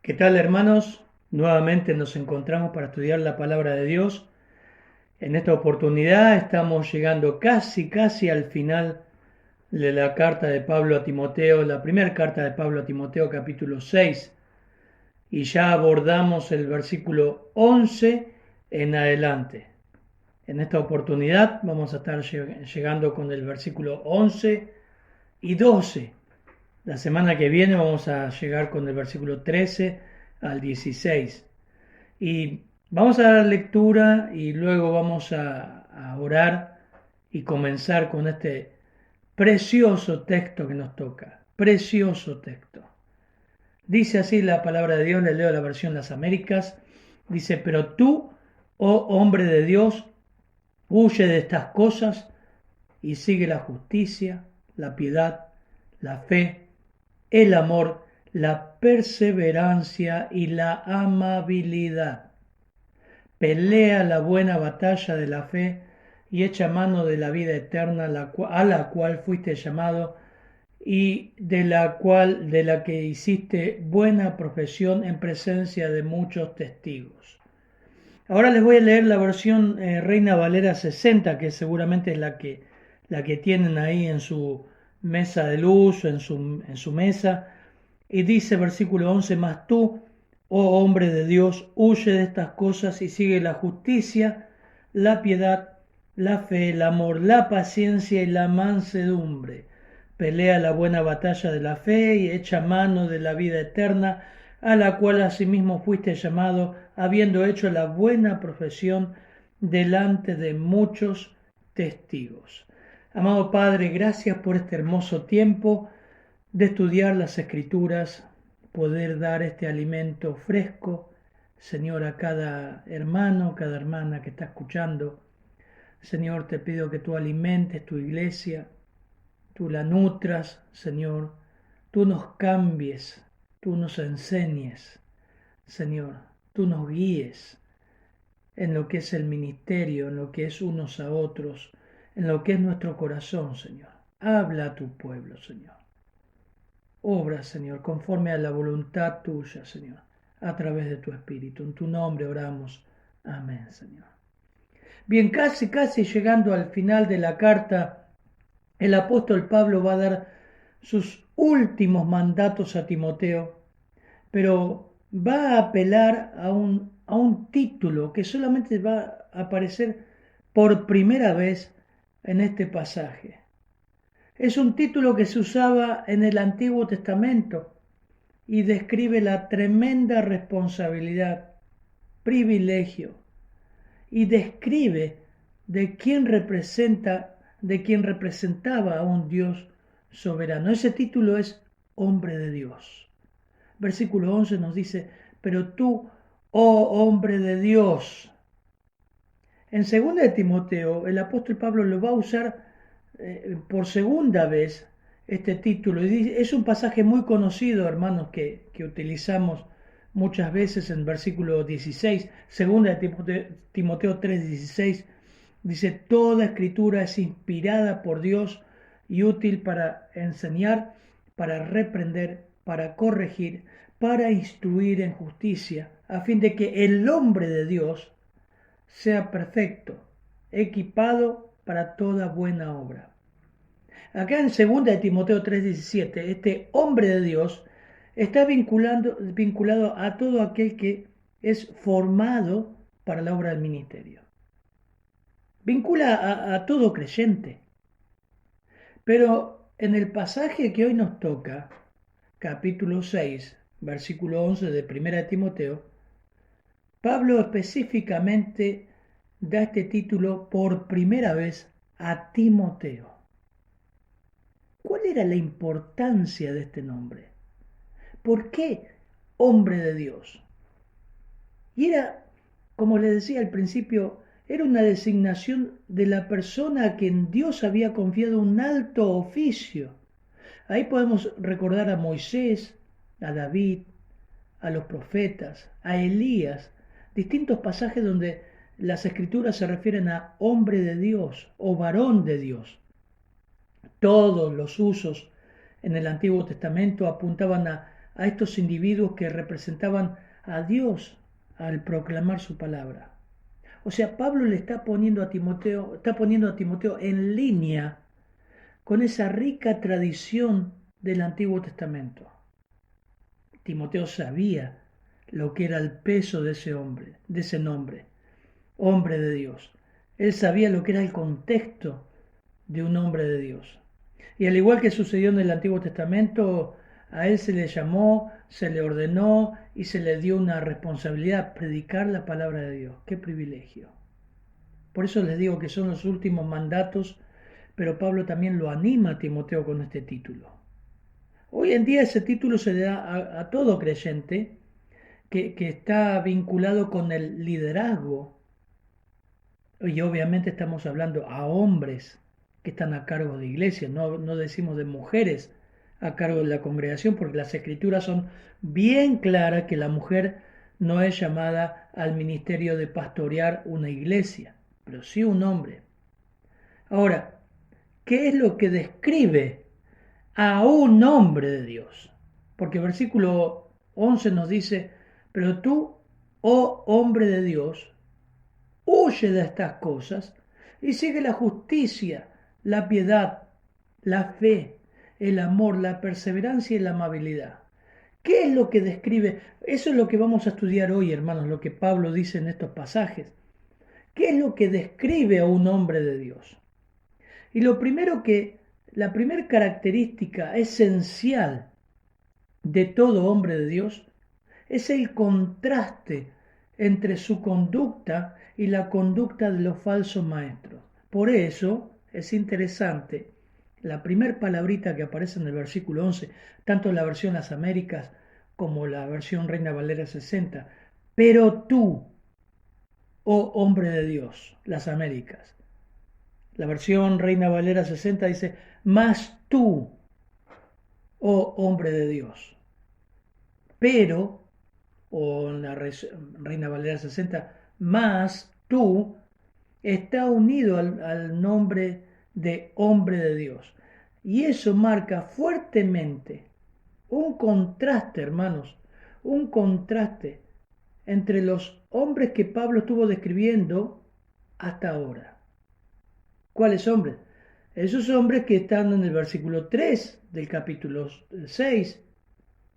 ¿Qué tal, hermanos? Nuevamente nos encontramos para estudiar la palabra de Dios. En esta oportunidad estamos llegando casi al final de la carta de Pablo a Timoteo, la primera carta de Pablo a Timoteo, capítulo 6, y ya abordamos el versículo 11 en adelante. En esta oportunidad vamos a estar llegando con el versículo 11 y 12. La semana que viene vamos a llegar con el versículo 13 al 16. Y vamos a dar lectura y luego vamos a orar y comenzar con este precioso texto que nos toca. Precioso texto. Dice así la palabra de Dios, le leo la versión Las Américas. Dice, pero tú, oh hombre de Dios, huye de estas cosas y sigue la justicia, la piedad, la fe, el amor, la perseverancia y la amabilidad. Pelea la buena batalla de la fe y echa mano de la vida eterna a la cual fuiste llamado y de la que hiciste buena profesión en presencia de muchos testigos. Ahora les voy a leer la versión Reina Valera 60, que seguramente es la que tienen ahí en su mesa de luz, en su mesa. Y dice versículo 11, mas tú, oh hombre de Dios, huye de estas cosas y sigue la justicia, la piedad, la fe, el amor, la paciencia y la mansedumbre. Pelea la buena batalla de la fe y echa mano de la vida eterna, a la cual asimismo fuiste llamado, habiendo hecho la buena profesión delante de muchos testigos. Amado Padre, gracias por este hermoso tiempo de estudiar las Escrituras, poder dar este alimento fresco, Señor, a cada hermano, cada hermana que está escuchando. Señor, te pido que tú alimentes tu iglesia, tú la nutras, Señor, tú nos cambies, tú nos enseñes, Señor, tú nos guíes en lo que es el ministerio, en lo que es unos a otros, en lo que es nuestro corazón, Señor. Habla a tu pueblo, Señor. Obra, Señor, conforme a la voluntad tuya, Señor, a través de tu Espíritu. En tu nombre oramos. Amén, Señor. Bien, casi llegando al final de la carta, el apóstol Pablo va a dar sus últimos mandatos a Timoteo, pero va a apelar a un título que solamente va a aparecer por primera vez en este pasaje. Es un título que se usaba en el Antiguo Testamento y describe la tremenda responsabilidad, privilegio y describe de quien representaba a un Dios soberano. Ese título es hombre de Dios. Versículo 11 nos dice, pero tú, oh hombre de Dios. En 2 de Timoteo, el apóstol Pablo lo va a usar por segunda vez este título. Y es un pasaje muy conocido, hermanos, que utilizamos muchas veces en versículo 16. 2 de Timoteo 3:16 dice, toda escritura es inspirada por Dios y útil para enseñar, para reprender, para corregir, para instruir en justicia, a fin de que el hombre de Dios sea perfecto, equipado para toda buena obra. Acá en 2 de Timoteo 3:17, este hombre de Dios está vinculado a todo aquel que es formado para la obra del ministerio. Vincula a todo creyente. Pero en el pasaje que hoy nos toca, capítulo 6, versículo 11 de 1 de Timoteo, Pablo específicamente da este título por primera vez a Timoteo. ¿Cuál era la importancia de este nombre? ¿Por qué hombre de Dios? Y era, como les decía al principio, era una designación de la persona a quien Dios había confiado un alto oficio. Ahí podemos recordar a Moisés, a David, a los profetas, a Elías, distintos pasajes donde las escrituras se refieren a hombre de Dios o varón de Dios. Todos los usos en el Antiguo Testamento apuntaban a estos individuos que representaban a Dios al proclamar su palabra. O sea, Pablo le está poniendo a Timoteo en línea con esa rica tradición del Antiguo Testamento. Timoteo sabía lo que era el peso de ese hombre, de ese nombre, hombre de Dios. Él sabía lo que era el contexto de un hombre de Dios. Y al igual que sucedió en el Antiguo Testamento, a él se le llamó, se le ordenó y se le dio una responsabilidad, predicar la palabra de Dios. ¡Qué privilegio! Por eso les digo que son los últimos mandatos, pero Pablo también lo anima a Timoteo con este título. Hoy en día ese título se le da a todo creyente que está vinculado con el liderazgo. Y obviamente estamos hablando a hombres que están a cargo de iglesias, no decimos de mujeres a cargo de la congregación, porque las escrituras son bien claras que la mujer no es llamada al ministerio de pastorear una iglesia, pero sí un hombre. Ahora, ¿qué es lo que describe a un hombre de Dios? Porque el versículo 11 nos dice, pero tú, oh hombre de Dios, huye de estas cosas y sigue la justicia, la piedad, la fe, el amor, la perseverancia y la amabilidad. ¿Qué es lo que describe? Eso es lo que vamos a estudiar hoy, hermanos, lo que Pablo dice en estos pasajes. ¿Qué es lo que describe a un hombre de Dios? Y la primera característica esencial de todo hombre de Dios es el contraste entre su conducta y la conducta de los falsos maestros. Por eso es interesante la primera palabrita que aparece en el versículo 11, tanto la versión Las Américas como la versión Reina Valera 60. Pero tú, oh hombre de Dios, Las Américas. La versión Reina Valera 60 dice, mas tú, oh hombre de Dios. Pero, o en la Reina Valera 60, más tú, está unido al nombre de hombre de Dios. Y eso marca fuertemente un contraste, hermanos, un contraste entre los hombres que Pablo estuvo describiendo hasta ahora. ¿Cuáles hombres? Esos hombres que están en el versículo 3 del capítulo 6.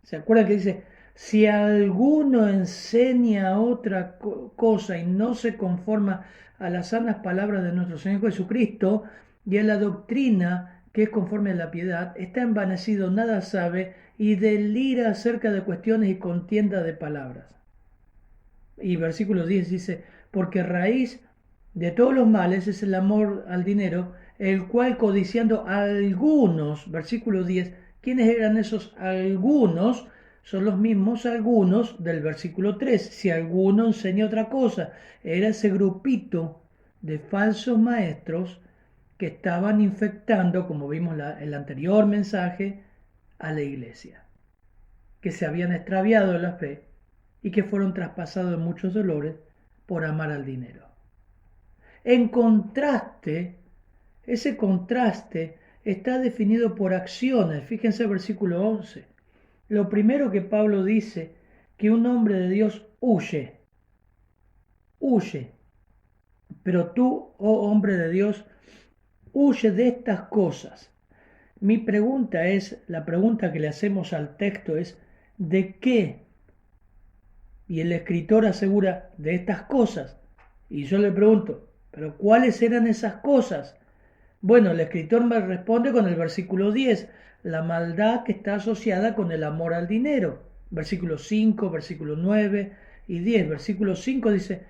¿Se acuerdan que dice, si alguno enseña otra cosa y no se conforma a las sanas palabras de nuestro Señor Jesucristo y a la doctrina que es conforme a la piedad, está envanecido, nada sabe y delira acerca de cuestiones y contienda de palabras? Y versículo 10 dice, porque raíz de todos los males es el amor al dinero, el cual codiciando a algunos, versículo 10, ¿quiénes eran esos algunos? Son los mismos algunos del versículo 3. Si alguno enseña otra cosa, era ese grupito de falsos maestros que estaban infectando, como vimos el anterior mensaje, a la iglesia, que se habían extraviado de la fe y que fueron traspasados en muchos dolores por amar al dinero. En contraste, ese contraste está definido por acciones. Fíjense el versículo 11. Lo primero que Pablo dice, que un hombre de Dios huye. Pero tú, oh hombre de Dios, huye de estas cosas. Mi pregunta es, la pregunta que le hacemos al texto es, ¿de qué? Y el escritor asegura, de estas cosas. Y yo le pregunto, ¿pero cuáles eran esas cosas? Bueno, el escritor me responde con el versículo 10, la maldad que está asociada con el amor al dinero. Versículo 5, versículo 9 y 10. Versículo 5 dice,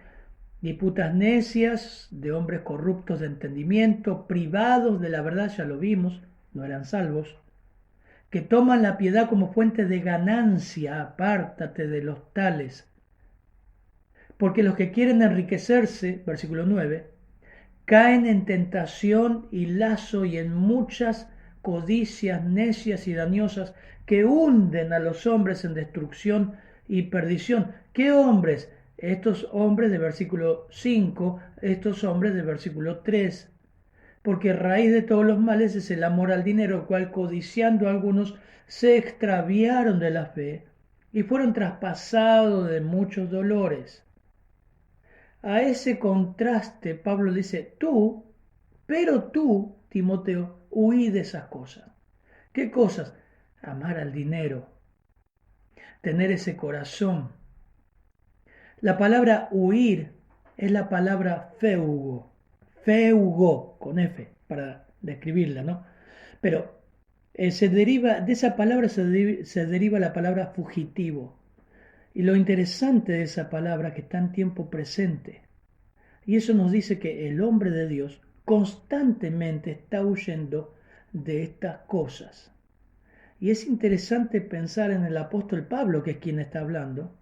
disputas necias de hombres corruptos de entendimiento, privados de la verdad, ya lo vimos, no eran salvos, que toman la piedad como fuente de ganancia, apártate de los tales. Porque los que quieren enriquecerse, versículo 9, caen en tentación y lazo y en muchas codicias necias y dañosas que hunden a los hombres en destrucción y perdición. ¿Qué hombres? Estos hombres de versículo 5, estos hombres de versículo 3. porque raíz de todos los males es el amor al dinero, el cual codiciando algunos se extraviaron de la fe y fueron traspasados de muchos dolores. A ese contraste Pablo dice, tú, Timoteo, huí de esas cosas. ¿Qué cosas? Amar al dinero, tener ese corazón. La palabra huir es la palabra feugo, con F, para describirla, ¿no? Pero de esa palabra se deriva la palabra fugitivo. Y lo interesante de esa palabra es que está en tiempo presente. Y eso nos dice que el hombre de Dios constantemente está huyendo de estas cosas. Y es interesante pensar en el apóstol Pablo, que es quien está hablando,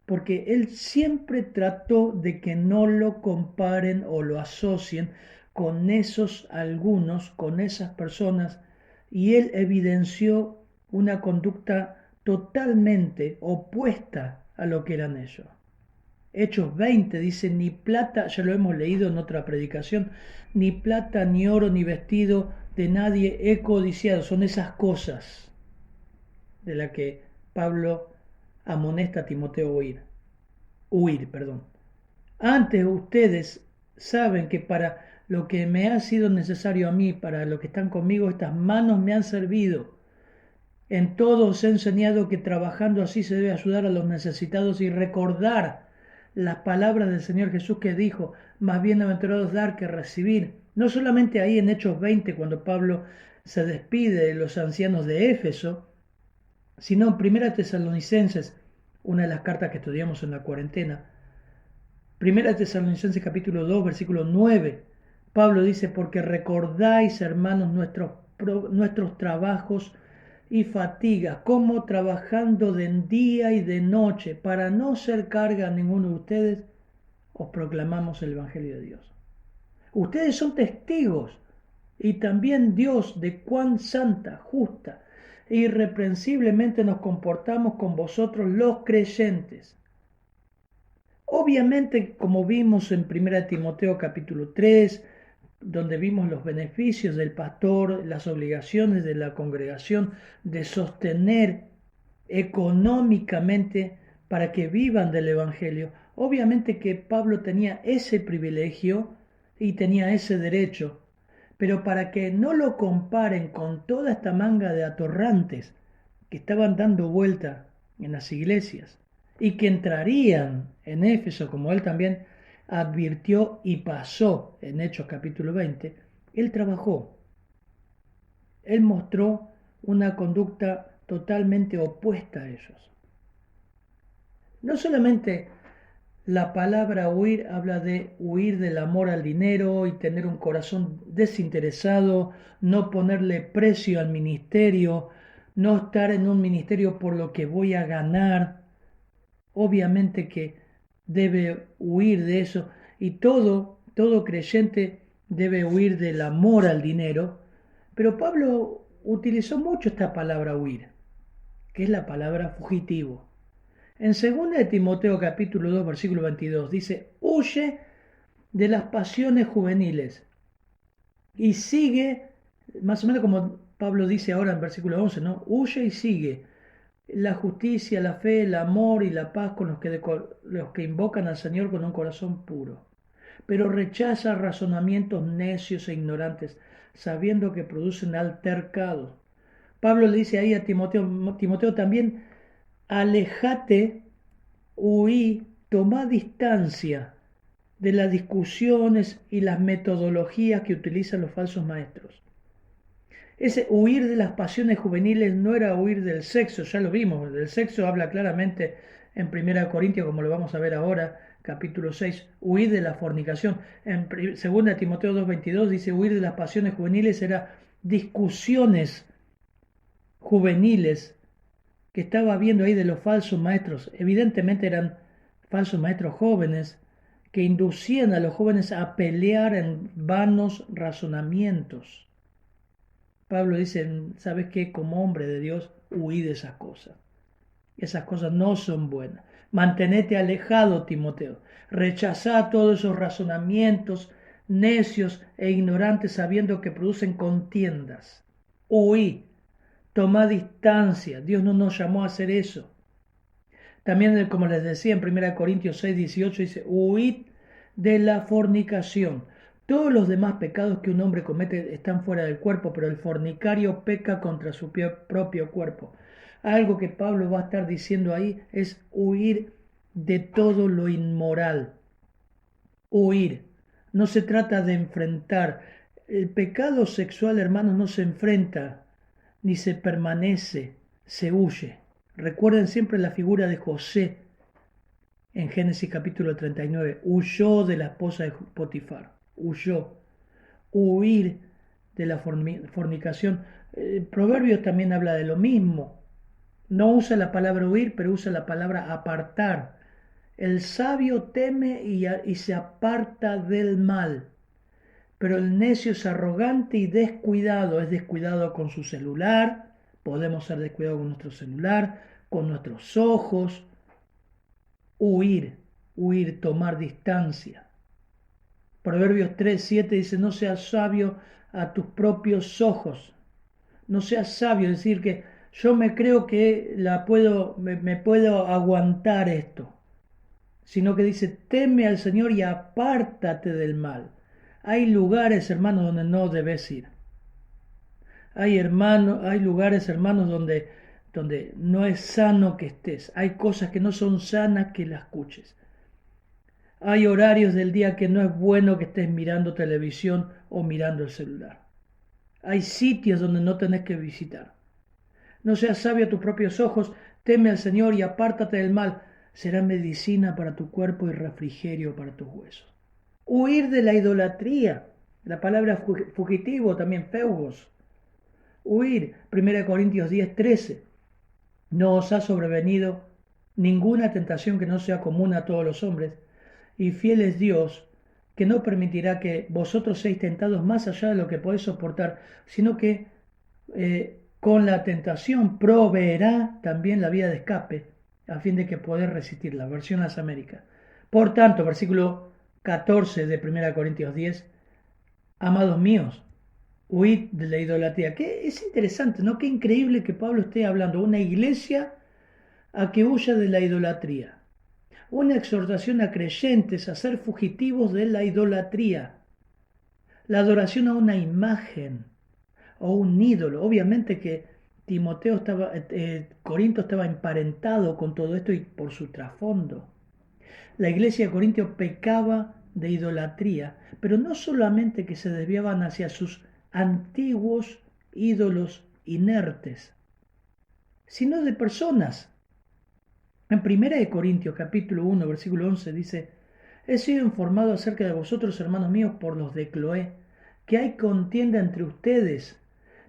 porque él siempre trató de que no lo comparen o lo asocien con esos algunos, con esas personas, y él evidenció una conducta totalmente opuesta a lo que eran ellos. Hechos 20 dice, ni plata, ya lo hemos leído en otra predicación, ni plata, ni oro, ni vestido de nadie he codiciado. Son esas cosas de las que Pablo amonesta a Timoteo huir. Antes ustedes saben que para lo que me ha sido necesario a mí, para lo que están conmigo, estas manos me han servido. En todo os he enseñado que trabajando así se debe ayudar a los necesitados y recordar las palabras del Señor Jesús que dijo, más bienaventurados dar que recibir. No solamente ahí en Hechos 20, cuando Pablo se despide de los ancianos de Éfeso, sino en Primera Tesalonicenses, una de las cartas que estudiamos en la cuarentena. Primera Tesalonicenses capítulo 2, versículo 9. Pablo dice, porque recordáis, hermanos, nuestros trabajos y fatigas, como trabajando de día y de noche, para no ser carga a ninguno de ustedes, os proclamamos el Evangelio de Dios. Ustedes son testigos, y también Dios, de cuán santa, justa e irreprensiblemente nos comportamos con vosotros los creyentes. Obviamente, como vimos en 1 Timoteo capítulo 3, donde vimos los beneficios del pastor, las obligaciones de la congregación de sostener económicamente para que vivan del Evangelio. Obviamente que Pablo tenía ese privilegio y tenía ese derecho, pero para que no lo comparen con toda esta manga de atorrantes que estaban dando vuelta en las iglesias y que entrarían en Éfeso, como él también advirtió y pasó en Hechos capítulo 20, él trabajó. Él mostró una conducta totalmente opuesta a ellos. No solamente la palabra huir habla de huir del amor al dinero y tener un corazón desinteresado, no ponerle precio al ministerio, no estar en un ministerio por lo que voy a ganar. Obviamente que debe huir de eso y todo creyente debe huir del amor al dinero, pero Pablo utilizó mucho esta palabra huir, que es la palabra fugitivo. En 2 de Timoteo capítulo 2 versículo 22 dice, huye de las pasiones juveniles y sigue, más o menos como Pablo dice ahora en versículo 11, ¿no? Huye y sigue la justicia, la fe, el amor y la paz con los que invocan al Señor con un corazón puro. Pero rechaza razonamientos necios e ignorantes, sabiendo que producen altercados. Pablo le dice ahí a Timoteo también, alejate, huí, toma distancia de las discusiones y las metodologías que utilizan los falsos maestros. Ese huir de las pasiones juveniles no era huir del sexo, ya lo vimos, del sexo habla claramente en 1 Corintios, como lo vamos a ver ahora, capítulo 6, huir de la fornicación. En 2 Timoteo 2:22 dice huir de las pasiones juveniles era discusiones juveniles que estaba viendo ahí de los falsos maestros. Evidentemente eran falsos maestros jóvenes que inducían a los jóvenes a pelear en vanos razonamientos. Pablo dice, ¿sabes qué? Como hombre de Dios, huí de esas cosas. Esas cosas no son buenas. Mantenete alejado, Timoteo. Rechazá todos esos razonamientos necios e ignorantes, sabiendo que producen contiendas. Huí, toma distancia. Dios no nos llamó a hacer eso. También, como les decía en 1 Corintios 6, 18, dice, huid de la fornicación. Todos los demás pecados que un hombre comete están fuera del cuerpo, pero el fornicario peca contra su propio cuerpo. Algo que Pablo va a estar diciendo ahí es huir de todo lo inmoral. Huir. No se trata de enfrentar. El pecado sexual, hermanos, no se enfrenta ni se permanece, se huye. Recuerden siempre la figura de José en Génesis capítulo 39. Huyó de la esposa de Potifar. Huyó. Huir de la fornicación. Proverbios también habla de lo mismo. No usa la palabra huir, pero usa la palabra apartar. El sabio teme y se aparta del mal, pero el necio es arrogante y descuidado. Es descuidado con su celular. Podemos ser descuidados con nuestro celular, con nuestros ojos. Huir, tomar distancia. Proverbios 3:7 dice, no seas sabio a tus propios ojos. No seas sabio, es decir, que yo me creo que me puedo aguantar esto. Sino que dice, teme al Señor y apártate del mal. Hay lugares, hermanos, donde no debes ir. Hay lugares, hermanos, donde no es sano que estés. Hay cosas que no son sanas que las escuches. Hay horarios del día que no es bueno que estés mirando televisión o mirando el celular. Hay sitios donde no tenés que visitar. No seas sabio a tus propios ojos, teme al Señor y apártate del mal. Será medicina para tu cuerpo y refrigerio para tus huesos. Huir de la idolatría. La palabra fugitivo también, feugos. Huir. 1 Corintios 10:13. No os ha sobrevenido ninguna tentación que no sea común a todos los hombres, y fiel es Dios, que no permitirá que vosotros seáis tentados más allá de lo que podéis soportar, sino que con la tentación proveerá también la vía de escape, a fin de que podáis resistirla. Versión Las Américas. Por tanto, versículo 14 de 1 Corintios 10, amados míos, huid de la idolatría. Que es interesante, ¿no? Qué increíble que Pablo esté hablando, una iglesia a que huya de la idolatría. Una exhortación a creyentes a ser fugitivos de la idolatría. La adoración a una imagen o un ídolo. Obviamente que Corinto estaba emparentado con todo esto y por su trasfondo. La iglesia de Corinto pecaba de idolatría, pero no solamente que se desviaban hacia sus antiguos ídolos inertes, sino de personas. En 1 Corintios capítulo 1 versículo 11 dice, he sido informado acerca de vosotros, hermanos míos, por los de Cloé, que hay contienda entre ustedes.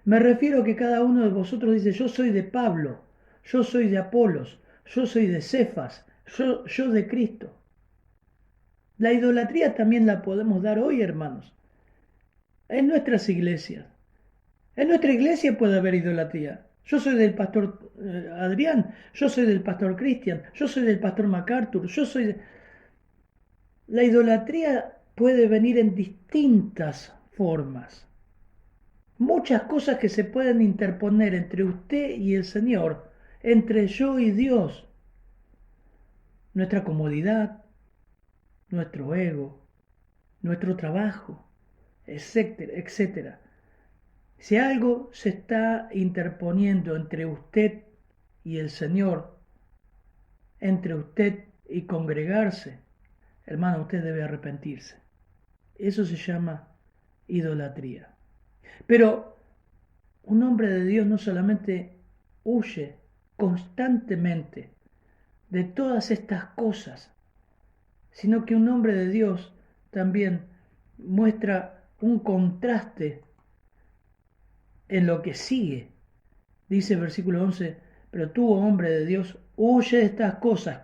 Me refiero a que cada uno de vosotros dice, yo soy de Pablo, yo soy de Apolos, yo soy de Cefas, yo de Cristo. La idolatría también la podemos dar hoy, hermanos, en nuestras iglesias. En nuestra iglesia puede haber idolatría. Yo soy del pastor Adrián, yo soy del pastor Cristian, yo soy del pastor MacArthur, La idolatría puede venir en distintas formas. Muchas cosas que se pueden interponer entre usted y el Señor, entre yo y Dios. Nuestra comodidad, nuestro ego, nuestro trabajo, etcétera, etcétera. Si algo se está interponiendo entre usted y el Señor, entre usted y congregarse, hermano, usted debe arrepentirse. Eso se llama idolatría. Pero un hombre de Dios no solamente huye constantemente de todas estas cosas, sino que un hombre de Dios también muestra un contraste en lo que sigue. Dice el versículo 11, pero tú, hombre de Dios, huye de estas cosas,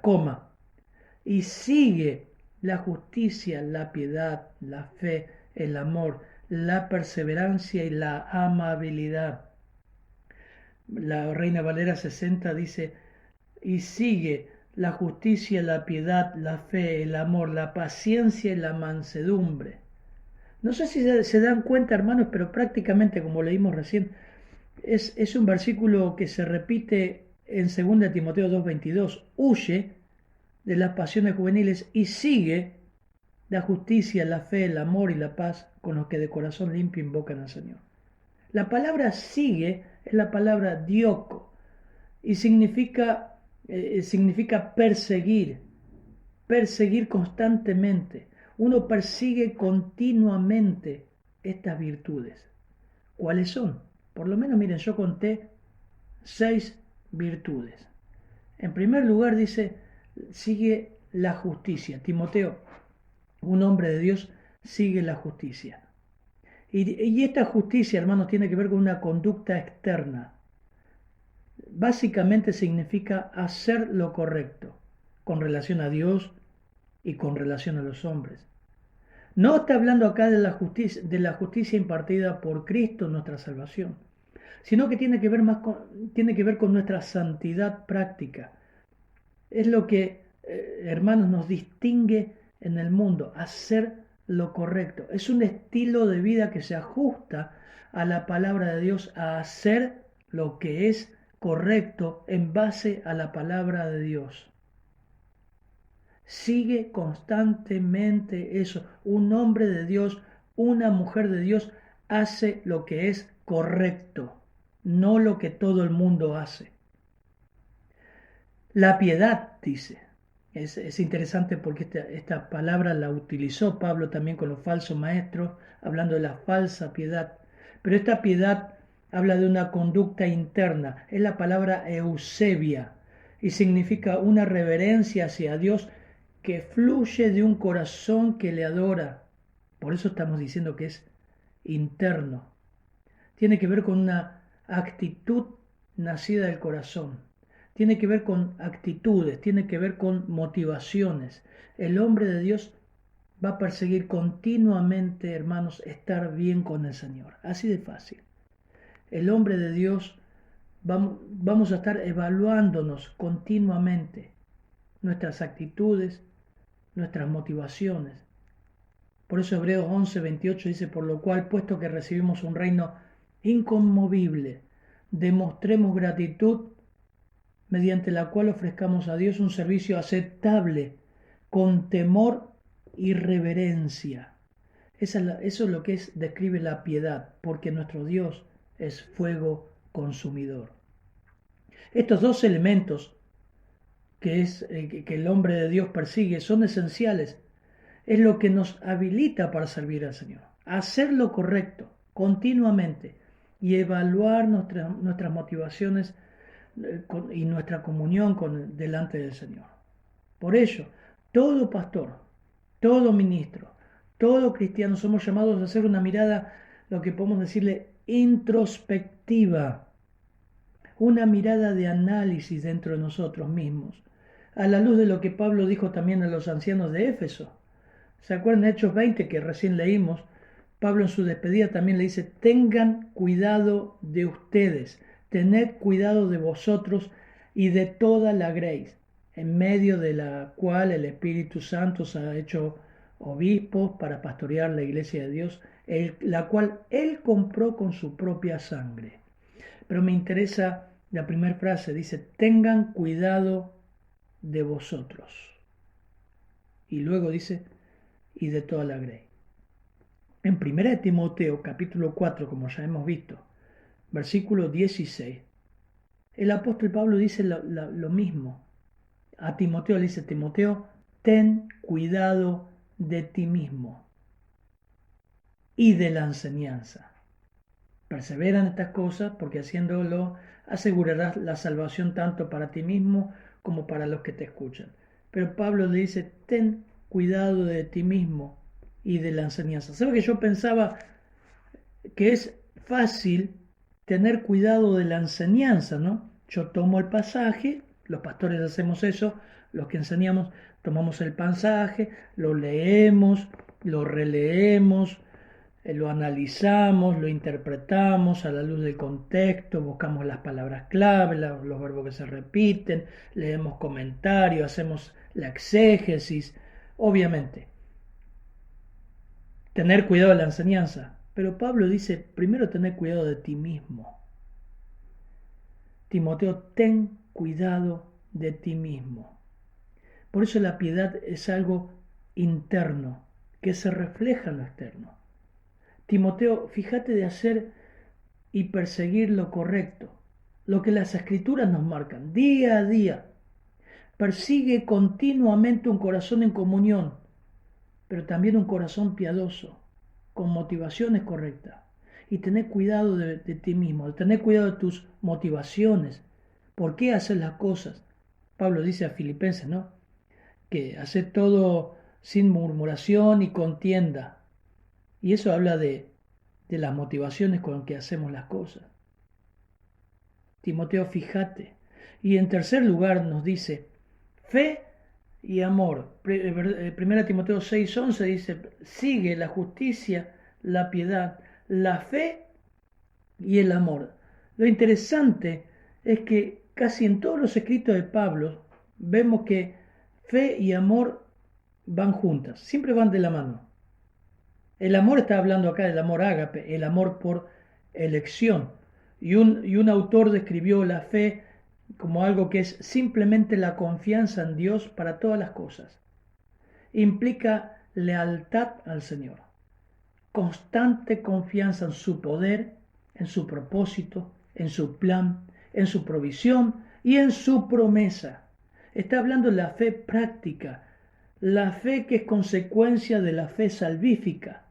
y sigue la justicia, la piedad, la fe, el amor, la perseverancia y la amabilidad. La Reina Valera 60 dice, y sigue la justicia, la piedad, la fe, el amor, la paciencia y la mansedumbre. No sé si se dan cuenta, hermanos, pero prácticamente, como leímos recién, es un versículo que se repite en 2 Timoteo 2:22. Huye de las pasiones juveniles y sigue la justicia, la fe, el amor y la paz con los que de corazón limpio invocan al Señor. La palabra sigue es la palabra dioko y significa perseguir, perseguir constantemente. Uno persigue continuamente estas virtudes. ¿Cuáles son? Por lo menos, miren, yo conté 6 virtudes. En primer lugar dice, sigue la justicia. Timoteo, un hombre de Dios, sigue la justicia. Y esta justicia, hermanos, tiene que ver con una conducta externa. Básicamente significa hacer lo correcto con relación a Dios y con relación a los hombres. No está hablando acá de la justicia impartida por Cristo, nuestra salvación, sino que tiene que ver con nuestra santidad práctica. Es lo que, hermanos, nos distingue en el mundo, hacer lo correcto. Es un estilo de vida que se ajusta a la palabra de Dios, a hacer lo que es correcto en base a la palabra de Dios. Sigue constantemente eso. Un hombre de Dios, una mujer de Dios hace lo que es correcto, no lo que todo el mundo hace. La piedad, dice. Es interesante porque esta palabra la utilizó Pablo también con los falsos maestros, hablando de la falsa piedad. Pero esta piedad habla de una conducta interna. Es la palabra eusebia y significa una reverencia hacia Dios que fluye de un corazón que le adora. Por eso estamos diciendo que es interno. Tiene que ver con una actitud nacida del corazón. Tiene que ver con actitudes, tiene que ver con motivaciones. El hombre de Dios va a perseguir continuamente, hermanos, estar bien con el Señor. Así de fácil. El hombre de Dios vamos a estar evaluándonos continuamente nuestras actitudes, nuestras motivaciones. Por eso Hebreos 11:28 dice, por lo cual, puesto que recibimos un reino inconmovible, demostremos gratitud mediante la cual ofrezcamos a Dios un servicio aceptable, con temor y reverencia. Eso es lo que describe la piedad, porque nuestro Dios es fuego consumidor. Estos dos elementos que el hombre de Dios persigue son esenciales. Es lo que nos habilita para servir al Señor. Hacer lo correcto continuamente y evaluar nuestras motivaciones y nuestra comunión delante del Señor. Por ello, todo pastor, todo ministro, todo cristiano somos llamados a hacer una mirada, lo que podemos decirle, introspectiva, una mirada de análisis dentro de nosotros mismos, a la luz de lo que Pablo dijo también a los ancianos de Éfeso. ¿Se acuerdan de Hechos 20 que recién leímos? Pablo en su despedida también le dice, tengan cuidado de ustedes, tened cuidado de vosotros y de toda la grey, en medio de la cual el Espíritu Santo se ha hecho obispos para pastorear la iglesia de Dios, la cual él compró con su propia sangre. Pero me interesa la primera frase, dice, tengan cuidado de vosotros. Y luego dice, y de toda la grey. En 1 Timoteo capítulo 4, como ya hemos visto, versículo 16, el apóstol Pablo dice lo mismo. A Timoteo le dice, Timoteo, ten cuidado de ti mismo y de la enseñanza. Persevera en estas cosas, porque haciéndolo asegurarás la salvación tanto para ti mismo como para los que te escuchan. Pero Pablo le dice, ten cuidado de ti mismo y de la enseñanza. ¿Sabe que yo pensaba que es fácil tener cuidado de la enseñanza, ¿no? Yo tomo el pasaje, los pastores hacemos eso, los que enseñamos tomamos el pasaje, lo leemos, lo releemos, lo analizamos, lo interpretamos a la luz del contexto, buscamos las palabras clave, los verbos que se repiten, leemos comentarios, hacemos la exégesis, obviamente. tener cuidado de la enseñanza. Pero Pablo dice, primero tener cuidado de ti mismo. Timoteo, ten cuidado de ti mismo. Por eso la piedad es algo interno, que se refleja en lo externo. Timoteo, fíjate de hacer y perseguir lo correcto, lo que las escrituras nos marcan, día a día. Persigue continuamente un corazón en comunión, pero también un corazón piadoso, con motivaciones correctas. Y tener cuidado de ti mismo, de tener cuidado de tus motivaciones. ¿Por qué haces las cosas? Pablo dice a Filipenses, ¿no? Que hacer todo sin murmuración y contienda. Y eso habla de las motivaciones con que hacemos las cosas. Timoteo, fíjate. Y en tercer lugar nos dice, fe y amor. Primera Timoteo 6:11 dice, sigue la justicia, la piedad, la fe y el amor. Lo interesante es que casi en todos los escritos de Pablo vemos que fe y amor van juntas, siempre van de la mano. El amor está hablando acá del amor ágape, el amor por elección. Y un autor describió la fe como algo que es simplemente la confianza en Dios para todas las cosas. Implica lealtad al Señor, constante confianza en su poder, en su propósito, en su plan, en su provisión y en su promesa. Está hablando de la fe práctica, la fe que es consecuencia de la fe salvífica.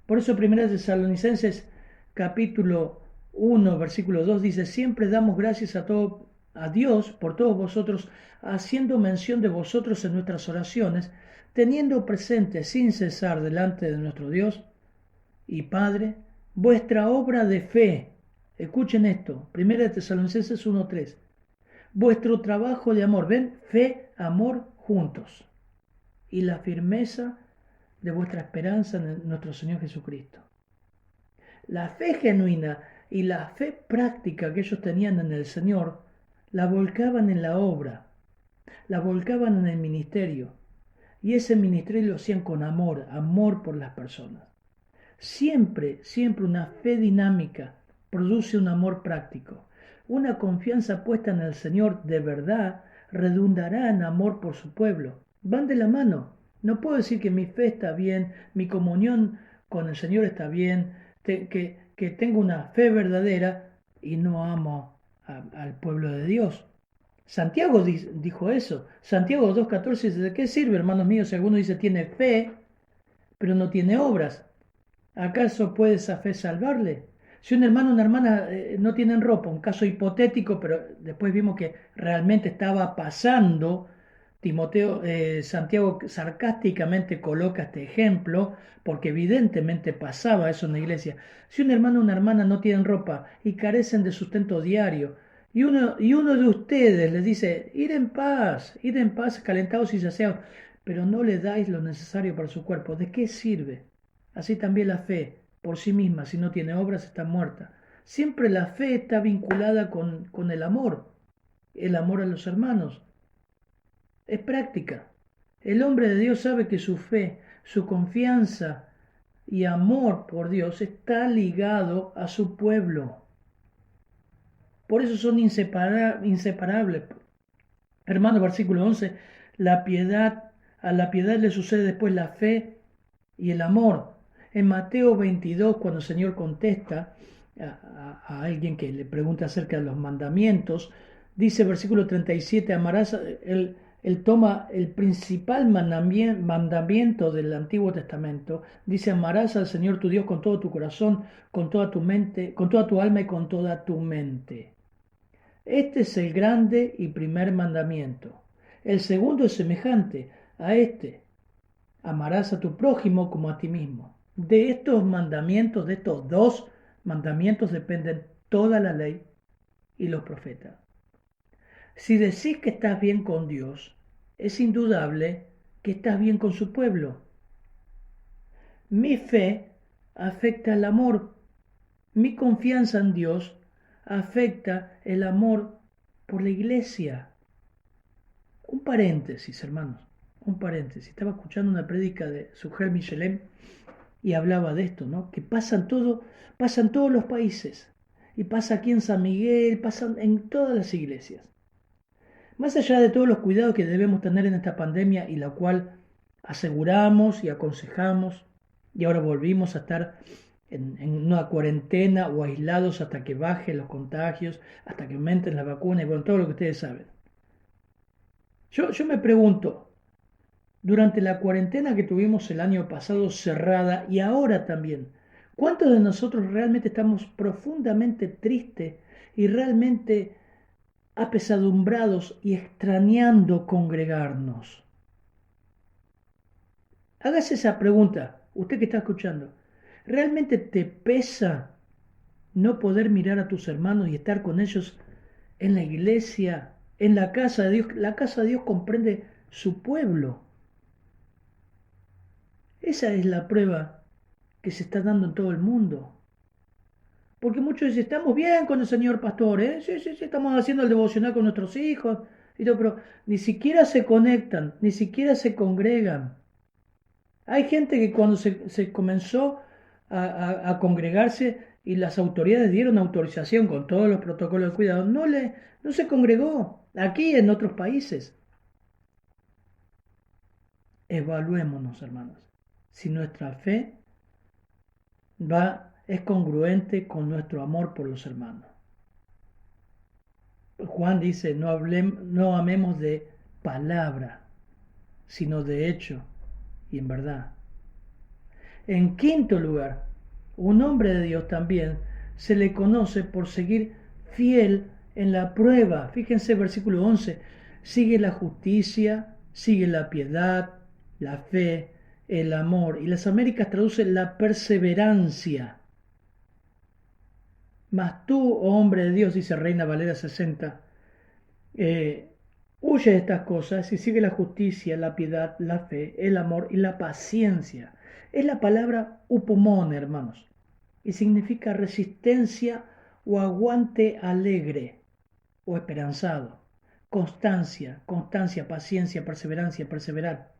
Por eso 1 Tesalonicenses capítulo 1, versículo 2 dice, siempre damos gracias a Dios por todos vosotros, haciendo mención de vosotros en nuestras oraciones, teniendo presente sin cesar delante de nuestro Dios y Padre vuestra obra de fe. Escuchen esto, 1 Tesalonicenses 1:3. Vuestro trabajo de amor, ven, fe, amor juntos. Y la firmeza de vuestra esperanza en nuestro Señor Jesucristo. La fe genuina y la fe práctica que ellos tenían en el Señor, la volcaban en la obra, la volcaban en el ministerio. Y ese ministerio lo hacían con amor, amor por las personas. Siempre, siempre una fe dinámica produce un amor práctico. Una confianza puesta en el Señor de verdad redundará en amor por su pueblo. Van de la mano. No puedo decir que mi fe está bien, mi comunión con el Señor está bien, que tengo una fe verdadera y no amo al pueblo de Dios. Santiago dijo eso. Santiago 2:14 dice, ¿de qué sirve, hermanos míos, si alguno dice tiene fe, pero no tiene obras? ¿Acaso puede esa fe salvarle? Si un hermano o una hermana no tienen ropa, un caso hipotético, pero después vimos que realmente estaba pasando, Santiago sarcásticamente coloca este ejemplo, porque evidentemente pasaba eso en la iglesia. Si un hermano o una hermana no tienen ropa y carecen de sustento diario, y uno de ustedes les dice, id en paz, calentados y saciados, pero no le dais lo necesario para su cuerpo, ¿de qué sirve? Así también la fe, por sí misma, si no tiene obras, está muerta. Siempre la fe está vinculada con el amor a los hermanos. Es práctica. El hombre de Dios sabe que su fe, su confianza y amor por Dios está ligado a su pueblo. Por eso son inseparables. Hermano, versículo 11, a la piedad le sucede después la fe y el amor. En Mateo 22, cuando el Señor contesta a alguien que le pregunta acerca de los mandamientos, dice versículo 37, amarás, él toma el principal mandamiento del Antiguo Testamento, dice, amarás al Señor tu Dios con todo tu corazón, con toda tu mente, con toda tu alma y con toda tu mente. Este es el grande y primer mandamiento. El segundo es semejante a este. Amarás a tu prójimo como a ti mismo. De estos mandamientos, de estos dos mandamientos dependen toda la ley y los profetas. Si decís que estás bien con Dios, es indudable que estás bien con su pueblo. Mi fe afecta el amor. Mi confianza en Dios afecta el amor por la iglesia. Un paréntesis, hermanos. un paréntesis, estaba escuchando una prédica de Suher Michelem y hablaba de esto, ¿no? Que pasa en todos los países. Y pasa aquí en San Miguel, pasa en todas las iglesias. Más allá de todos los cuidados que debemos tener en esta pandemia y la cual aseguramos y aconsejamos, y ahora volvimos a estar en una cuarentena o aislados hasta que bajen los contagios, hasta que aumenten las vacunas, y bueno, todo lo que ustedes saben. Yo me pregunto, durante la cuarentena que tuvimos el año pasado cerrada y ahora también, ¿cuántos de nosotros realmente estamos profundamente tristes y realmente apesadumbrados y extrañando congregarnos? Hágase esa pregunta, usted que está escuchando. ¿Realmente te pesa no poder mirar a tus hermanos y estar con ellos en la iglesia, en la casa de Dios? La casa de Dios comprende su pueblo. Esa es la prueba que se está dando en todo el mundo. Porque muchos dicen, estamos bien con el señor pastor, ¿eh? Sí, sí, sí, estamos haciendo el devocional con nuestros hijos, y todo, pero ni siquiera se conectan, ni siquiera se congregan. Hay gente que cuando se comenzó a congregarse y las autoridades dieron autorización con todos los protocolos de cuidado, no se congregó, aquí en otros países. Evaluémonos, hermanos, si nuestra fe es congruente con nuestro amor por los hermanos. Juan dice, no amemos de palabra, sino de hecho y en verdad. En quinto lugar, un hombre de Dios también se le conoce por seguir fiel en la prueba. Fíjense versículo 11, sigue la justicia, sigue la piedad, la fe, el amor. Y las Américas traduce la perseverancia. Mas tú, oh hombre de Dios, dice Reina Valera 60, huye de estas cosas y sigue la justicia, la piedad, la fe, el amor y la paciencia. Es la palabra upomón, hermanos, y significa resistencia o aguante alegre o esperanzado. Constancia, paciencia, perseverancia, perseverar.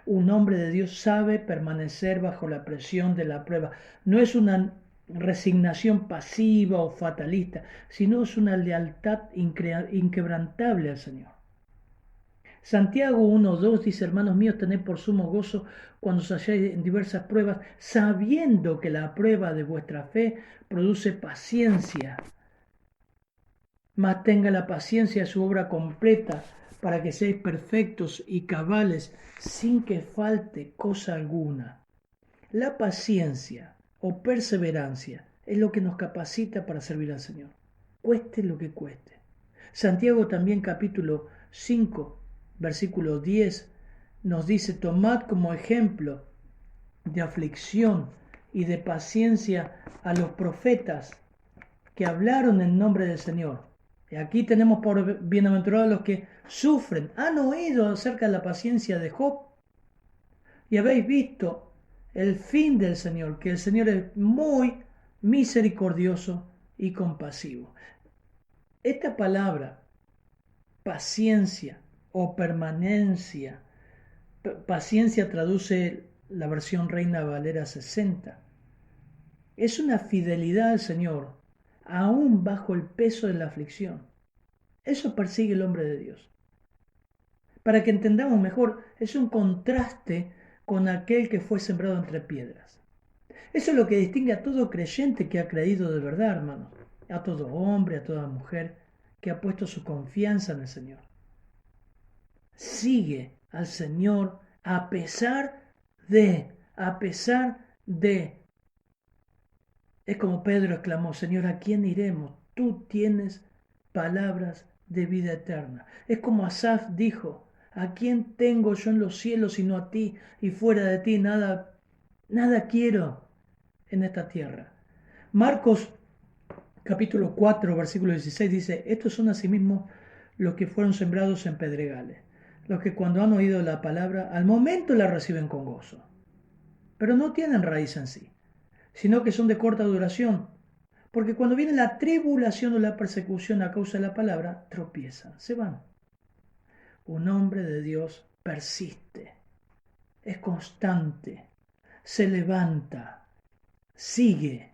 Un hombre de Dios sabe permanecer bajo la presión de la prueba. No es una resignación pasiva o fatalista, sino es una lealtad inquebrantable al Señor. Santiago 1:2 dice, hermanos míos, tened por sumo gozo cuando os halláis en diversas pruebas, sabiendo que la prueba de vuestra fe produce paciencia. Mas tenga la paciencia su obra completa, para que seáis perfectos y cabales, sin que falte cosa alguna. La paciencia o perseverancia es lo que nos capacita para servir al Señor, cueste lo que cueste. Santiago también capítulo 5, versículo 10 nos dice, tomad como ejemplo de aflicción y de paciencia a los profetas que hablaron en nombre del Señor. Y aquí tenemos por bienaventurados los que sufren. ¿Han oído acerca de la paciencia de Job? Y habéis visto el fin del Señor, que el Señor es muy misericordioso y compasivo. Esta palabra, paciencia o permanencia, paciencia traduce la versión Reina Valera 60, es una fidelidad al Señor, aún bajo el peso de la aflicción. Eso persigue el hombre de Dios. Para que entendamos mejor, es un contraste con aquel que fue sembrado entre piedras. Eso es lo que distingue a todo creyente que ha creído de verdad, hermano. A todo hombre, a toda mujer que ha puesto su confianza en el Señor. Sigue al Señor a pesar de. Es como Pedro exclamó, Señor, ¿a quién iremos? Tú tienes palabras de vida eterna. Es como Asaf dijo, ¿a quién tengo yo en los cielos sino a ti? Y fuera de ti nada quiero en esta tierra. Marcos capítulo 4, versículo 16 dice, estos son asimismo los que fueron sembrados en pedregales, los que cuando han oído la palabra, al momento la reciben con gozo, pero no tienen raíz en sí, sino que son de corta duración, porque cuando viene la tribulación o la persecución a causa de la palabra, tropiezan, se van. Un hombre de Dios persiste es constante, se levanta, sigue.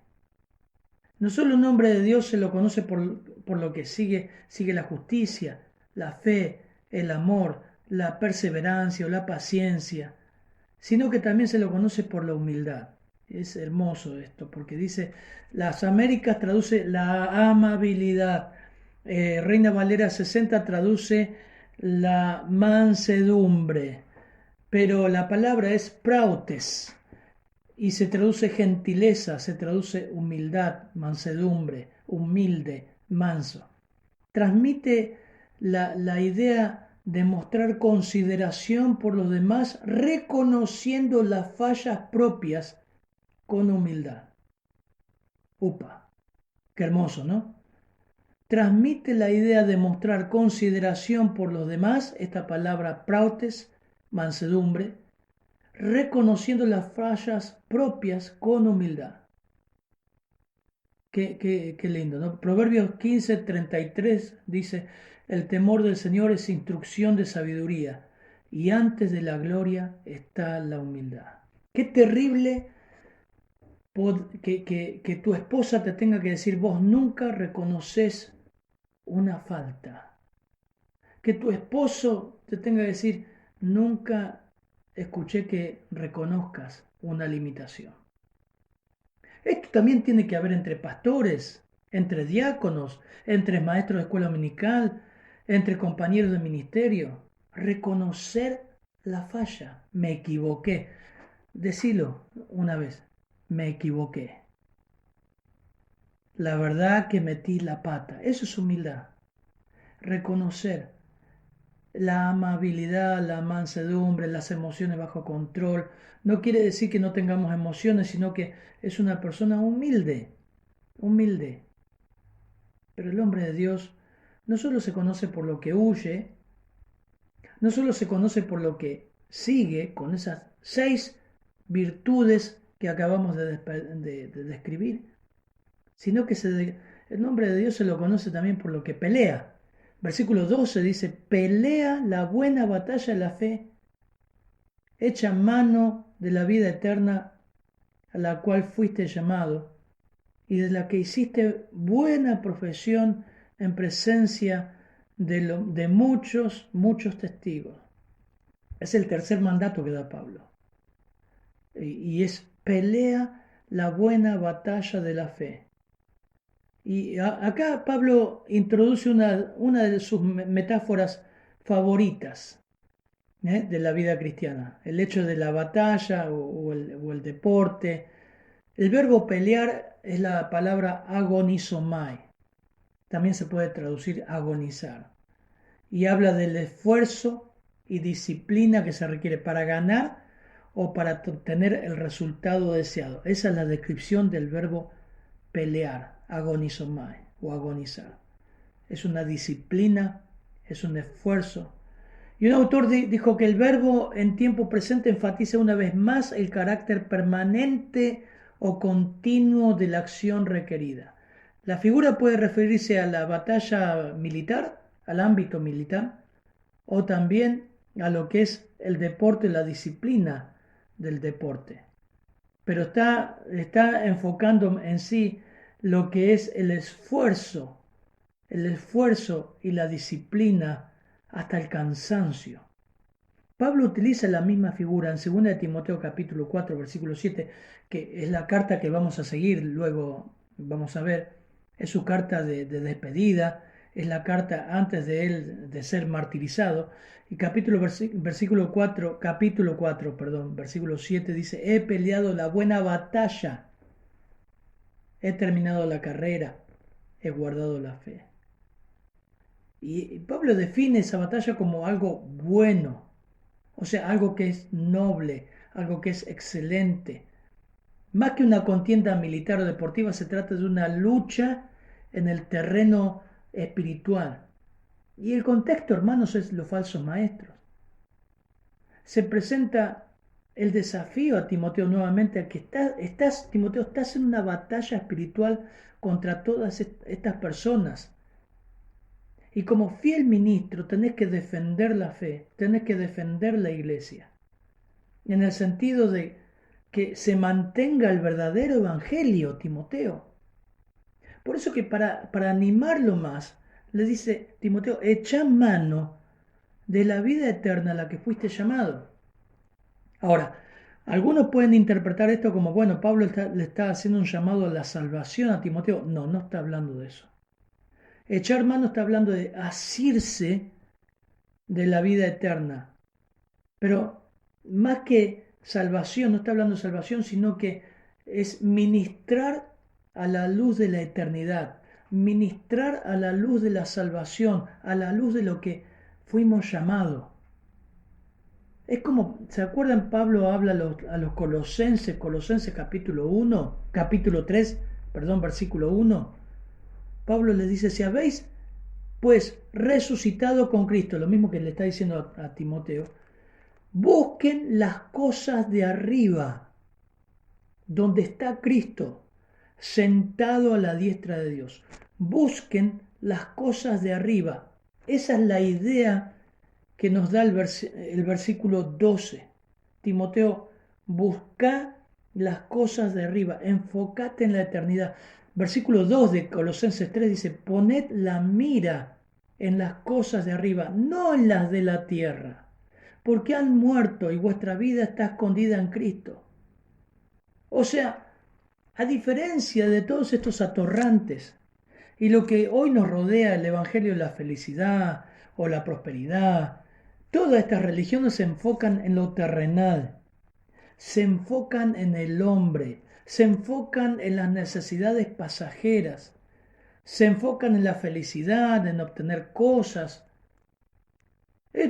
No solo un hombre de Dios se lo conoce por lo que sigue la justicia, la fe, el amor, la perseverancia o la paciencia, sino que también se lo conoce por la humildad. Es hermoso esto, porque dice, las Américas traduce la amabilidad, Reina Valera 60 traduce la mansedumbre, pero la palabra es prautes y se traduce gentileza, se traduce humildad, mansedumbre, humilde, manso. Transmite la idea de mostrar consideración por los demás, reconociendo las fallas propias con humildad. Upa, qué hermoso, ¿no? Transmite la idea de mostrar consideración por los demás, esta palabra prautes, mansedumbre, reconociendo las fallas propias con humildad. Qué lindo, ¿no? Proverbios 15:33 dice, el temor del Señor es instrucción de sabiduría, y antes de la gloria está la humildad. Qué terrible que tu esposa te tenga que decir, vos nunca reconoces una falta. Que tu esposo te tenga que decir, nunca escuché que reconozcas una limitación. Esto también tiene que haber entre pastores, entre diáconos, entre maestros de escuela dominical, entre compañeros de ministerio. Reconocer la falla. Me equivoqué. Decilo una vez. Me equivoqué. La verdad que metí la pata. Eso es humildad. Reconocer la amabilidad, la mansedumbre, las emociones bajo control. No quiere decir que no tengamos emociones, sino que es una persona humilde, humilde. Pero el hombre de Dios no solo se conoce por lo que huye, no solo se conoce por lo que sigue con esas 6 virtudes que acabamos de describir, sino que el nombre de Dios se lo conoce también por lo que pelea. Versículo 12 dice, pelea la buena batalla de la fe, echa mano de la vida eterna a la cual fuiste llamado y de la que hiciste buena profesión en presencia de muchos testigos. Es el tercer mandato que da Pablo. Y es pelea la buena batalla de la fe. Y acá Pablo introduce una de sus metáforas favoritas de la vida cristiana. El hecho de la batalla o el deporte. El verbo pelear es la palabra agonizomai. También se puede traducir agonizar. Y habla del esfuerzo y disciplina que se requiere para ganar o para obtener el resultado deseado. Esa es la descripción del verbo pelear, agonizomai o agonizar. Es una disciplina, es un esfuerzo. Y un autor dijo que el verbo en tiempo presente enfatiza una vez más el carácter permanente o continuo de la acción requerida. La figura puede referirse a la batalla militar, al ámbito militar, o también a lo que es el deporte, la disciplina del deporte. Pero está enfocando en sí lo que es el esfuerzo y la disciplina hasta el cansancio. Pablo utiliza la misma figura en 2 de Timoteo capítulo 4 versículo 7, que es la carta que vamos a seguir, luego vamos a ver, es su carta de despedida, es la carta antes de él de ser martirizado, y capítulo 4, versículo 7 dice, he peleado la buena batalla, he terminado la carrera, he guardado la fe. Y Pablo define esa batalla como algo bueno, o sea, algo que es noble, algo que es excelente. Más que una contienda militar o deportiva, se trata de una lucha en el terreno espiritual. Y el contexto, hermanos, es los falsos maestros. Se presenta el desafío a Timoteo nuevamente, a que Timoteo, estás en una batalla espiritual contra todas estas personas. Y como fiel ministro tenés que defender la fe, tenés que defender la iglesia. en el sentido de que se mantenga el verdadero evangelio, Timoteo. Por eso que para animarlo más, le dice Timoteo, echa mano de la vida eterna a la que fuiste llamado. Ahora, algunos pueden interpretar esto como, bueno, Pablo le está haciendo un llamado a la salvación a Timoteo. No, no está hablando de eso. Echar mano está hablando de asirse de la vida eterna. Pero más que salvación, no está hablando de salvación, sino que es ministrar a la luz de la eternidad, ministrar a la luz de la salvación, a la luz de lo que fuimos llamados. Es como, ¿se acuerdan? Pablo habla a los Colosenses capítulo 3, perdón, versículo 1. Pablo les dice, si habéis pues resucitado con Cristo, lo mismo que le está diciendo a Timoteo, busquen las cosas de arriba, donde está Cristo, sentado a la diestra de Dios. Busquen las cosas de arriba. Esa es la idea que nos da el versículo 12. Timoteo, busca las cosas de arriba, enfócate en la eternidad. Versículo 2 de Colosenses 3 dice, poned la mira en las cosas de arriba, no en las de la tierra, porque han muerto y vuestra vida está escondida en Cristo. O sea, a diferencia de todos estos atorrantes y lo que hoy nos rodea, el Evangelio de la felicidad o la prosperidad, todas estas religiones se enfocan en lo terrenal, se enfocan en el hombre, se enfocan en las necesidades pasajeras, se enfocan en la felicidad, en obtener cosas.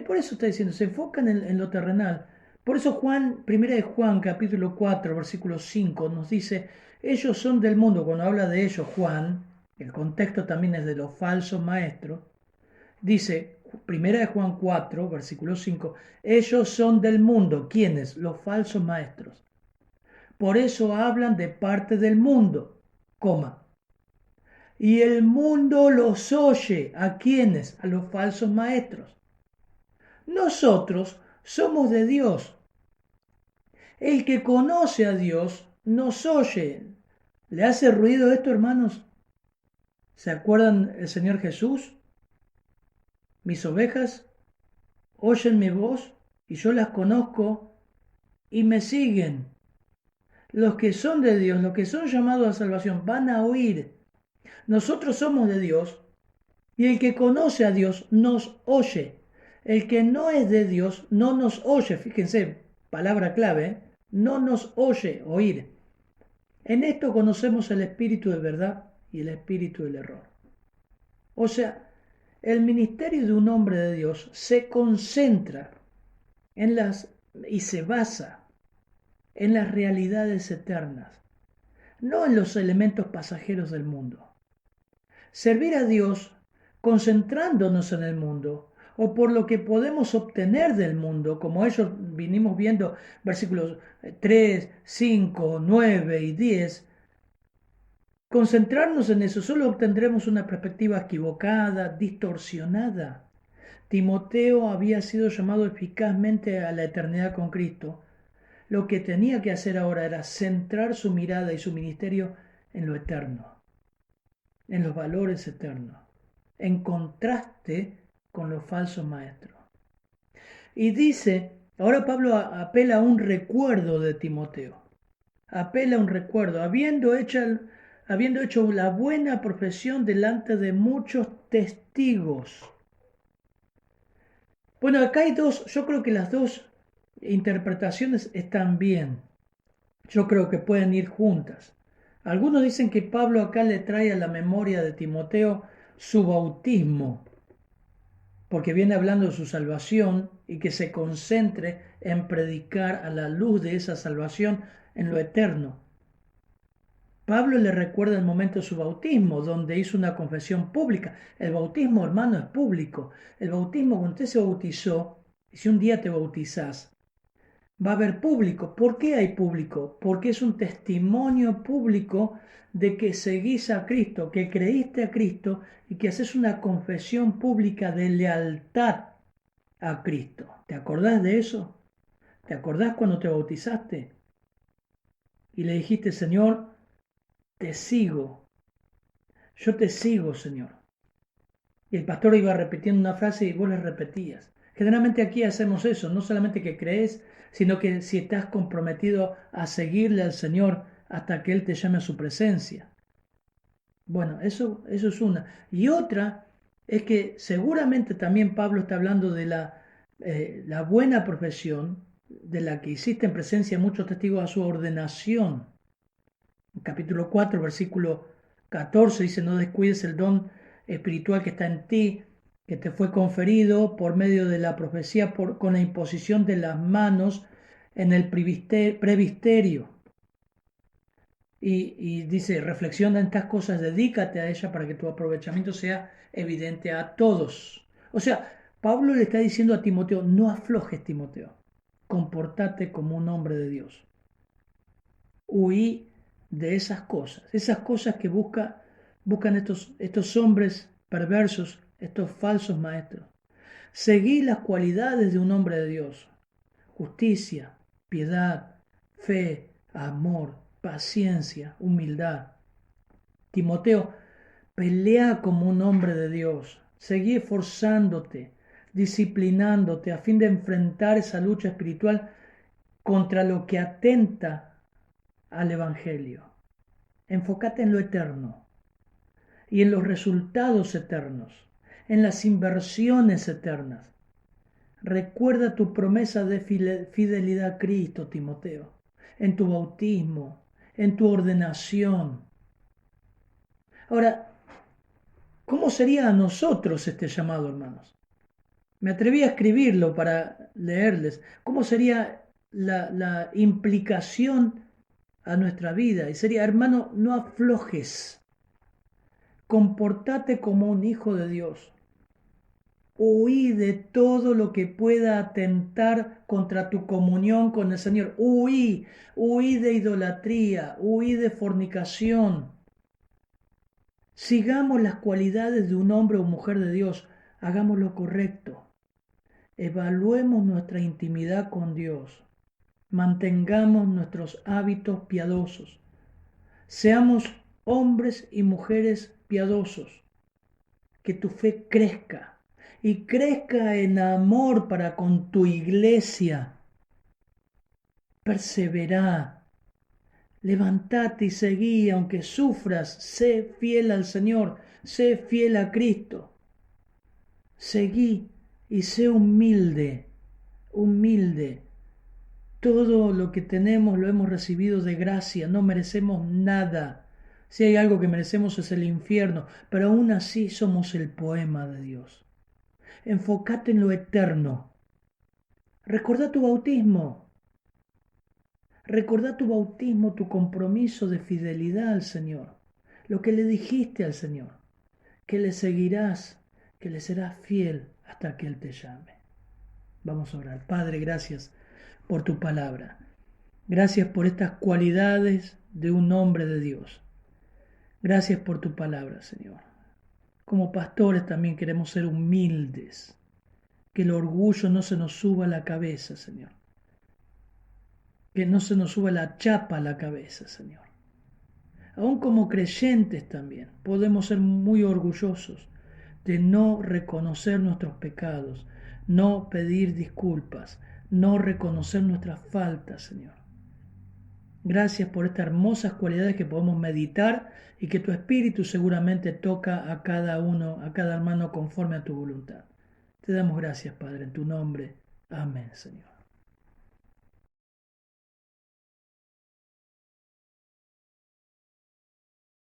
Por eso está diciendo, se enfocan en lo terrenal. Por eso primera de Juan, capítulo 4, versículo 5, nos dice, ellos son del mundo. Cuando habla de ellos, Juan, el contexto también es de los falsos maestros, dice, primera de Juan 4, versículo 5, ellos son del mundo. ¿Quiénes? Los falsos maestros. Por eso hablan de parte del mundo, coma. Y el mundo los oye. ¿A quiénes? A los falsos maestros. Nosotros somos de Dios. El que conoce a Dios nos oye. ¿Le hace ruido esto, hermanos? ¿Se acuerdan el Señor Jesús? Mis ovejas oyen mi voz y yo las conozco y me siguen. Los que son de Dios, los que son llamados a salvación, van a oír. Nosotros somos de Dios y el que conoce a Dios nos oye. El que no es de Dios no nos oye. Fíjense, palabra clave, no nos oye, oír. En esto conocemos el espíritu de verdad y el espíritu del error. O sea, el ministerio de un hombre de Dios se concentra y se basa en las realidades eternas, no en los elementos pasajeros del mundo. Servir a Dios concentrándonos en el mundo o por lo que podemos obtener del mundo, como ellos vinimos viendo versículos 3, 5, 9 y 10, concentrarnos en eso, solo obtendremos una perspectiva equivocada, distorsionada. Timoteo había sido llamado eficazmente a la eternidad con Cristo. Lo que tenía que hacer ahora era centrar su mirada y su ministerio en lo eterno, en los valores eternos, en contraste con los falsos maestros. Y dice, ahora Pablo apela a un recuerdo de Timoteo, apela a un recuerdo, habiendo hecho la buena profesión delante de muchos testigos. Bueno, acá hay yo creo que las dos interpretaciones están bien. Yo creo que pueden ir juntas. Algunos dicen que Pablo acá le trae a la memoria de Timoteo su bautismo, porque viene hablando de su salvación y que se concentre en predicar a la luz de esa salvación en lo eterno. Pablo le recuerda el momento de su bautismo, donde hizo una confesión pública. El bautismo, hermano, es público. El bautismo, cuando usted se bautizó, y si un día te bautizás, va a haber público. ¿Por qué hay público? Porque es un testimonio público de que seguís a Cristo, que creíste a Cristo y que haces una confesión pública de lealtad a Cristo. ¿Te acordás de eso? ¿Te acordás cuando te bautizaste? Y le dijiste, Señor, te sigo. Yo te sigo, Señor. Y el pastor iba repitiendo una frase y vos le repetías. Generalmente aquí hacemos eso, no solamente que crees, sino que si estás comprometido a seguirle al Señor hasta que Él te llame a su presencia. Bueno, eso es una. Y otra es que seguramente también Pablo está hablando de la buena profesión de la que hiciste en presencia de muchos testigos a su ordenación. En capítulo 4, versículo 14 dice, no descuides el don espiritual que está en ti, que te fue conferido por medio de la profecía con la imposición de las manos en el previsterio. Y dice, reflexiona en estas cosas, dedícate a ella para que tu aprovechamiento sea evidente a todos. O sea, Pablo le está diciendo a Timoteo, no aflojes, Timoteo, comportate como un hombre de Dios. Huí de esas cosas que buscan estos hombres perversos, estos falsos maestros. Seguí las cualidades de un hombre de Dios: justicia, piedad, fe, amor, paciencia, humildad. Timoteo, pelea como un hombre de Dios. Seguí esforzándote, disciplinándote a fin de enfrentar esa lucha espiritual contra lo que atenta al Evangelio. Enfócate en lo eterno y en los resultados eternos, en las inversiones eternas. Recuerda tu promesa de fidelidad a Cristo, Timoteo, en tu bautismo, en tu ordenación. Ahora, ¿cómo sería a nosotros este llamado, hermanos? Me atreví a escribirlo para leerles. ¿Cómo sería la implicación a nuestra vida? Y sería, hermano, no aflojes. Comportate como un hijo de Dios. Huí de todo lo que pueda atentar contra tu comunión con el Señor. Huí de idolatría, huí de fornicación. Sigamos las cualidades de un hombre o mujer de Dios. Hagamos lo correcto. Evaluemos nuestra intimidad con Dios. Mantengamos nuestros hábitos piadosos. Seamos hombres y mujeres piadosos. Que tu fe crezca y crezca en amor para con tu iglesia. Perseverá, levantate y seguí, aunque sufras, sé fiel al Señor, sé fiel a Cristo. Seguí y sé humilde, humilde. Todo lo que tenemos lo hemos recibido de gracia, no merecemos nada. Si hay algo que merecemos es el infierno, pero aún así somos el poema de Dios. Enfócate en lo eterno. Recordá tu bautismo. Recordá tu bautismo, tu compromiso de fidelidad al Señor. Lo que le dijiste al Señor. Que le seguirás, que le serás fiel hasta que Él te llame. Vamos a orar. Padre, gracias por tu palabra. Gracias por estas cualidades de un hombre de Dios. Gracias por tu palabra, Señor. Como pastores también queremos ser humildes. Que el orgullo no se nos suba a la cabeza, Señor. Que no se nos suba la chapa a la cabeza, Señor. Aún como creyentes también podemos ser muy orgullosos de no reconocer nuestros pecados, no pedir disculpas, no reconocer nuestras faltas, Señor. Gracias por estas hermosas cualidades que podemos meditar y que tu Espíritu seguramente toca a cada uno, a cada hermano conforme a tu voluntad. Te damos gracias, Padre, en tu nombre. Amén, Señor.